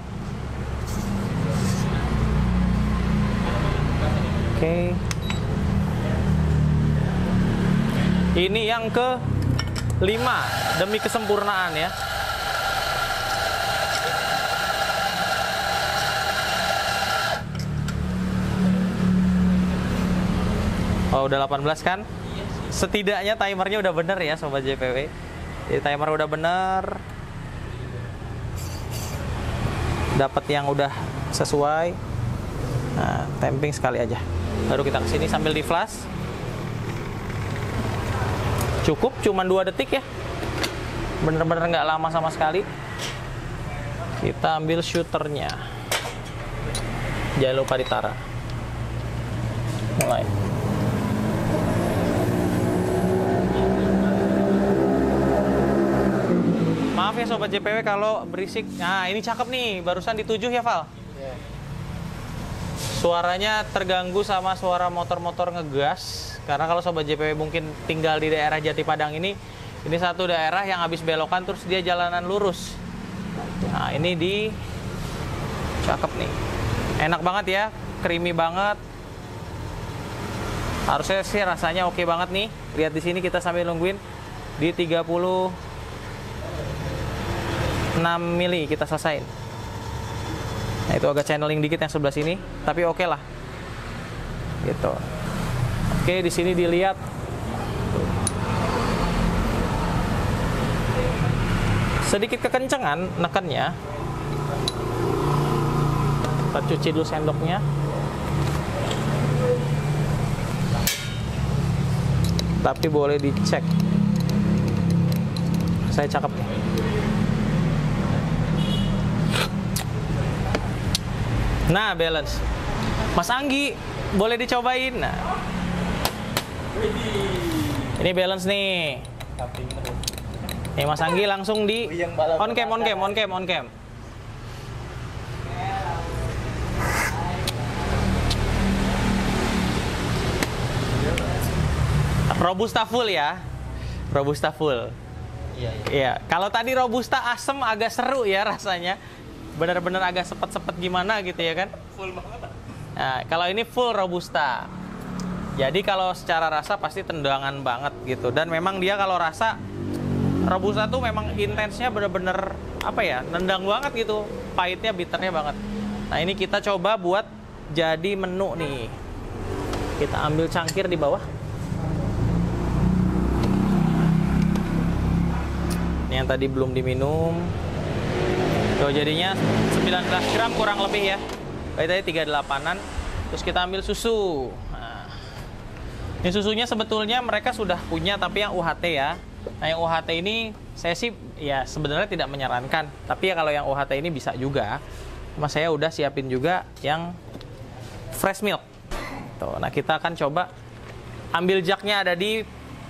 Oke. Ini yang ke-5 demi kesempurnaan ya. Oh, udah 18 kan? Setidaknya timernya udah bener ya Sobat JPW. Jadi timer udah bener. Dapat yang udah sesuai. Nah, tamping sekali aja. Baru kita kesini sambil di flash. Cukup, cuma 2 detik ya. Bener-bener nggak lama sama sekali. Kita ambil shooternya. Jangan lupa ditara. Mulai. Maaf ya Sobat JPW kalau berisik. Nah, ini cakep nih, barusan di 7 ya, Val? Iya. Suaranya terganggu sama suara motor-motor ngegas. Karena kalau Sobat JPW mungkin tinggal di daerah Jati Padang ini satu daerah yang habis belokan terus dia jalanan lurus. Nah, ini di cakep nih. Enak banget ya, creamy banget. Harusnya sih rasanya oke banget nih. Lihat di sini kita sambil nungguin di 36 mili kita selesain. Nah, itu agak channeling dikit yang sebelah sini, tapi oke lah. Gitu. Oke, di sini dilihat. Sedikit kekencengan nekannya. Kita cuci dulu sendoknya. Tapi boleh dicek. Saya cakep nih. Nah, balance. Mas Anggi, boleh dicobain. Nah. Ini balance nih. Nih Mas Anggi langsung di on cam. Robusta full ya. Robusta full. Iya. Kalau tadi Robusta asem agak seru ya rasanya. Benar-benar agak sepet-sepet gimana gitu ya kan? Full banget. Nah, kalau ini full Robusta. Jadi kalau secara rasa pasti tendangan banget gitu. Dan memang dia kalau rasa Robusta tuh memang intensnya bener-bener apa ya, nendang banget gitu. Pahitnya, bitternya banget. Nah, ini kita coba buat jadi menu nih. Kita ambil cangkir di bawah. Ini yang tadi belum diminum. Tuh jadinya 19 gram kurang lebih ya. Tadi 38-an. Terus kita ambil susu. Nah, ini susunya sebetulnya mereka sudah punya tapi yang UHT ya. Nah, yang UHT ini saya sih ya sebenarnya tidak menyarankan. Tapi ya kalau yang UHT ini bisa juga. Cuma saya udah siapin juga yang fresh milk. Tuh, nah kita akan coba ambil jaknya ada di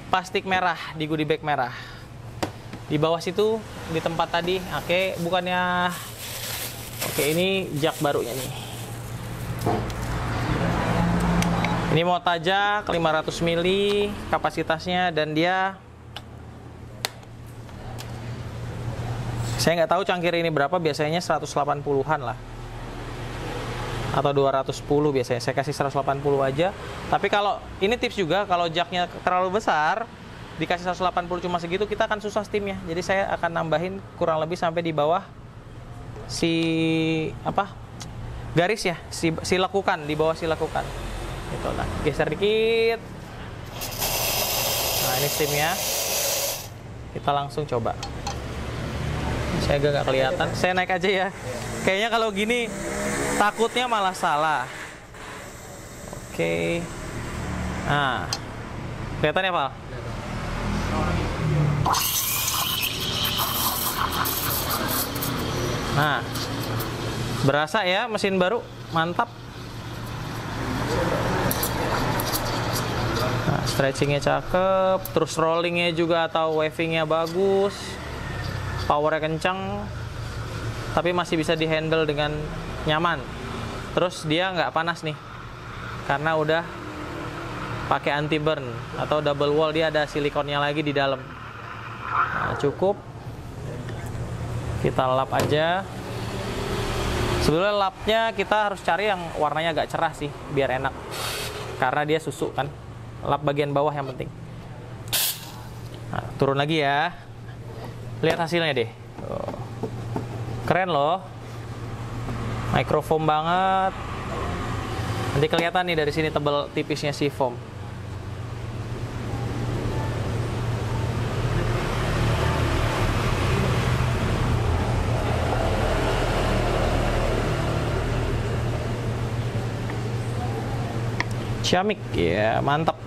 plastik merah, di goodie bag merah. Di bawah situ di tempat tadi. Oke, bukannya oke, ini jak barunya nih. Ini mau tajak 500 ml kapasitasnya dan dia saya nggak tahu cangkir ini berapa, biasanya 180-an lah. Atau 210 biasanya. Saya kasih 180 aja. Tapi kalau ini tips juga, kalau jaknya terlalu besar dikasih 180 cuma segitu, kita akan susah steamnya. Jadi saya akan nambahin kurang lebih sampai di bawah si apa garis ya, si lekukan, di bawah si lekukan gitu. Nah, geser dikit. Nah, ini steamnya. Kita langsung coba. Saya agak nggak kelihatan, saya naik aja ya. Kayaknya kalau gini takutnya malah salah. Oke. Nah, kelihatan ya Pak? Nah, berasa ya mesin baru, mantap. Nah, Stretchingnya cakep, terus rollingnya juga atau wavingnya bagus, powernya kencang, tapi masih bisa dihandle dengan nyaman. Terus dia nggak panas nih, karena udah pakai anti burn atau double wall, dia ada silikonnya lagi di dalam. Nah, cukup kita lap aja. Sebetulnya lapnya kita harus cari yang warnanya agak cerah sih, biar enak, karena dia susu kan. Lap bagian bawah yang penting. Nah, turun lagi ya. Lihat hasilnya deh. Keren loh. Microfoam banget. Nanti kelihatan nih dari sini tebal tipisnya si foam. Ciamik, ya mantap.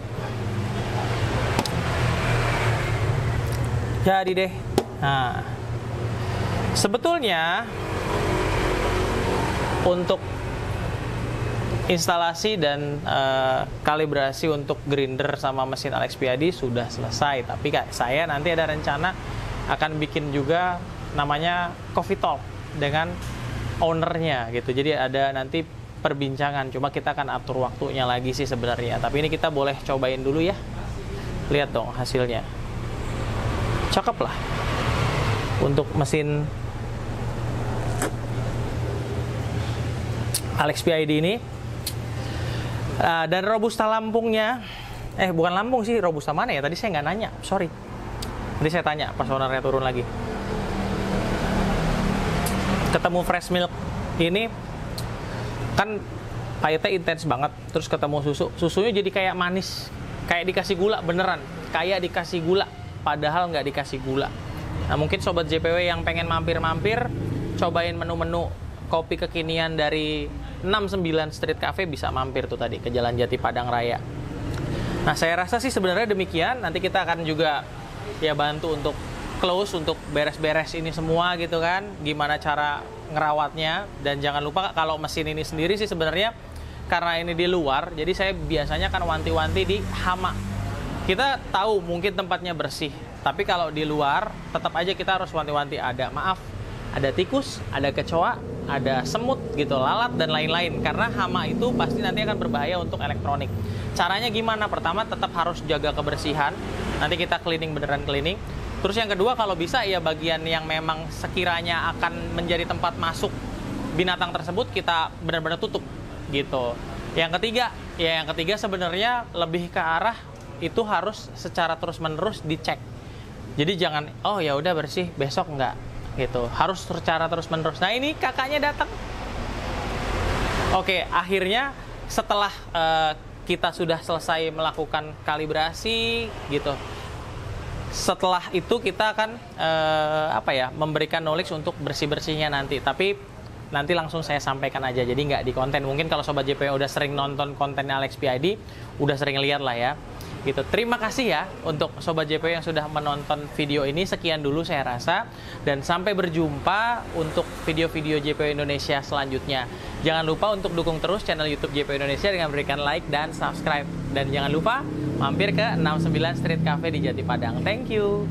Jadi deh. Nah, sebetulnya untuk instalasi dan kalibrasi untuk grinder sama mesin Alex Piady sudah selesai. Tapi saya nanti ada rencana akan bikin juga namanya coffee talk dengan ownernya gitu. Jadi ada nanti perbincangan. Cuma kita akan atur waktunya lagi sih sebenarnya. Tapi ini kita boleh cobain dulu ya. Lihat dong hasilnya. Cakep lah untuk mesin Alex Piady ini. Dan robusta lampungnya, bukan lampung sih, robusta mana ya? Tadi saya nggak nanya, sorry. Nanti saya tanya pas ownernya turun lagi. Ketemu fresh milk ini kan pahitnya intens banget, terus ketemu susunya jadi kayak manis, kayak dikasih gula beneran, kayak dikasih gula. Padahal nggak dikasih gula. Nah, mungkin sobat JPW yang pengen mampir-mampir, cobain menu-menu kopi kekinian dari 69 Street Cafe, bisa mampir tuh tadi ke Jalan Jati Padang Raya. Nah, saya rasa sih sebenarnya demikian. Nanti kita akan juga ya bantu untuk close, untuk beres-beres ini semua gitu kan. Gimana cara ngerawatnya. Dan jangan lupa kalau mesin ini sendiri sih sebenarnya karena ini di luar, jadi saya biasanya kan wanti-wanti di hama. Kita tahu mungkin tempatnya bersih, tapi kalau di luar tetap aja kita harus wanti-wanti, ada tikus, ada kecoa, ada semut gitu, lalat dan lain-lain. Karena hama itu pasti nanti akan berbahaya untuk elektronik. Caranya gimana? Pertama tetap harus jaga kebersihan. Nanti kita cleaning, beneran cleaning. Terus yang kedua, kalau bisa ya bagian yang memang sekiranya akan menjadi tempat masuk binatang tersebut kita benar-benar tutup gitu. Yang ketiga sebenarnya lebih ke arah itu harus secara terus-menerus dicek. Jadi jangan ya udah bersih, besok enggak gitu. Harus secara terus-menerus. Nah, ini kakaknya datang. Oke, akhirnya setelah kita sudah selesai melakukan kalibrasi gitu. Setelah itu kita akan memberikan knowledge untuk bersih-bersihnya nanti. Tapi nanti langsung saya sampaikan aja, jadi nggak di konten. Mungkin kalau Sobat JPW udah sering nonton konten Alex Piady, udah sering lihat lah ya gitu. Terima kasih ya untuk Sobat JPW yang sudah menonton video ini. Sekian dulu saya rasa, dan sampai berjumpa untuk video-video JPW Indonesia selanjutnya. Jangan lupa untuk dukung terus channel YouTube JPW Indonesia dengan memberikan like dan subscribe. Dan jangan lupa mampir ke 69 Street Cafe di Jati Padang. Thank you.